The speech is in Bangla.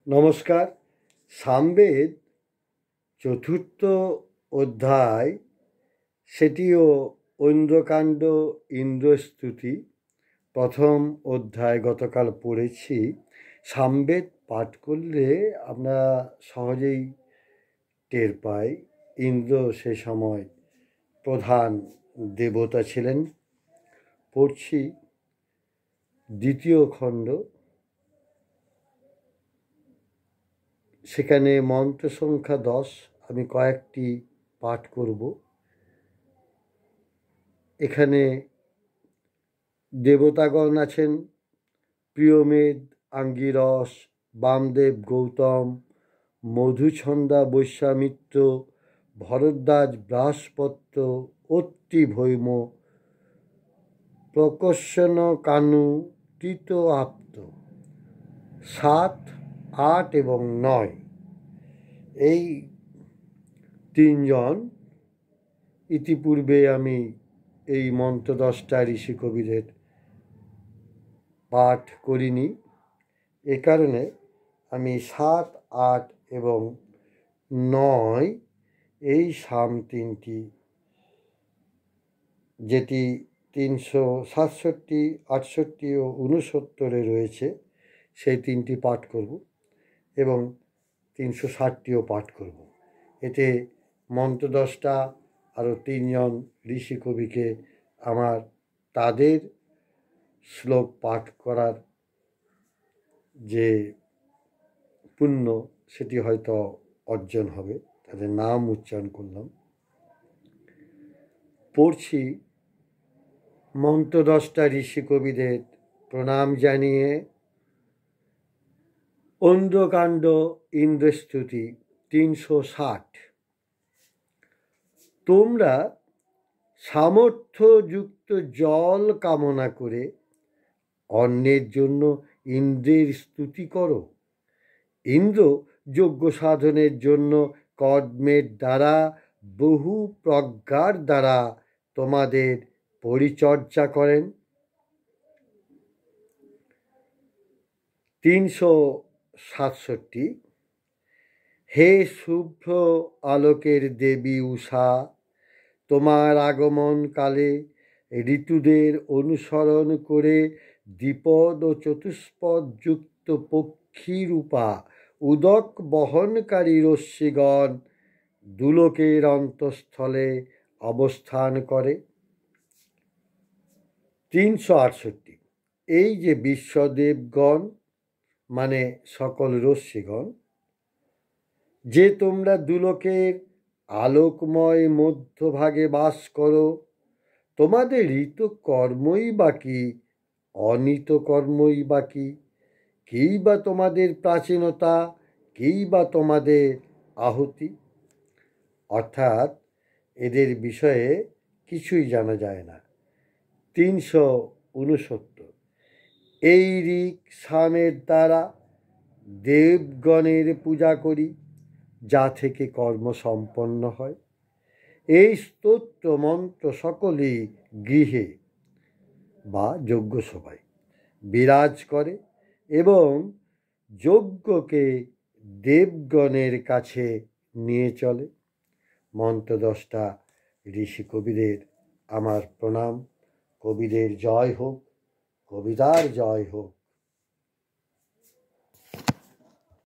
নমস্কার। সামবেদ চতুর্থ অধ্যায়, সেটিও ঐন্দ্রকাণ্ড, ইন্দ্রস্তুতি। প্রথম অধ্যায় গতকাল পড়েছি। সামবেদ পাঠ করলে আমরা সহজেই টের পাই ইন্দ্র সে সময় প্রধান দেবতা ছিলেন। পড়ছি দ্বিতীয় খণ্ড। সেখানে মন্ত্র সংখ্যা 10, আমি কয়েকটি পাঠ করব। এখানে দেবতাগণ আছেন: প্রিয়মেদ, আঙ্গিরস, বামদেব, গৌতম, মধুছন্দা, বৈশ্বামিত্র, ভরদ্বাজ, বৃহস্পত্য, অত্রি, ভৈম, প্রকর্ষণ, কানু, তীত, আপ্ত। 7, 8 এবং 9 এই তিনজন। ইতিপূর্বে আমি এই মন্ত্র 10টা ঋষি কবিদের পাঠ করিনি। এ কারণে আমি 7, 8 এবং 9 এই সাম তিনটি, যেটি 367, 68 ও 69 রয়েছে, সেই তিনটি পাঠ করব এবং 360টিও পাঠ করব। এতে মন্ত্র 10টা আরও তিনজন ঋষি কবিকে আমার তাদের শ্লোক পাঠ করার যে পুণ্য, সেটি হয়তো অর্জন হবে। তাদের নাম উচ্চারণ করলাম। পড়ছি মন্ত্র 10টা ঋষি কবিদের প্রণাম জানিয়ে। ঐন্দ্রকাণ্ড, ইন্দ্রস্তুতি 360। তোমরা সামর্থ্যযুক্ত জল কামনা করে অন্যের জন্য ইন্দ্রের স্তুতি করো। ইন্দ্র যজ্ঞ সাধনের জন্য কর্মের দ্বারা, বহু প্রজ্ঞার দ্বারা তোমাদের পরিচর্যা করেন। 367। হে শুভ্র আলোকের দেবী উষা, তোমার আগমনকালে ঋতুদের অনুসরণ করে দ্বিপদ ও চতুষ্পদ যুক্ত পক্ষীরূপা উদক বহনকারী রশ্মিগণ দুলোকের অন্তঃস্থলে অবস্থান করে। 368। এই যে বিশ্বদেবগণ, মানে সকল রশ্মিগণ, যে তোমরা দুলোকের আলোকময় মধ্যভাগে বাস করো, তোমাদের ঋত কর্মই বাকি, অনিত কর্মই বাকি। কেই বা তোমাদের প্রাচীনতা, কেই বা তোমাদের আহুতি। অর্থাৎ এদের বিষয়ে কিছুই জানা যায় না। 369। এই ঋক সামের দ্বারা দেবগণের পূজা করি, যা থেকে কর্ম সম্পন্ন হয়। এই স্তোত্র মন্ত্র সকলেই গৃহে বা যজ্ঞসভায় বিরাজ করে এবং যজ্ঞকে দেবগণের কাছে নিয়ে চলে। মন্ত্র 10টা ঋষি কবিদের আমার প্রণাম। কবিদের জয় হোক, কবিতার জয় হোক।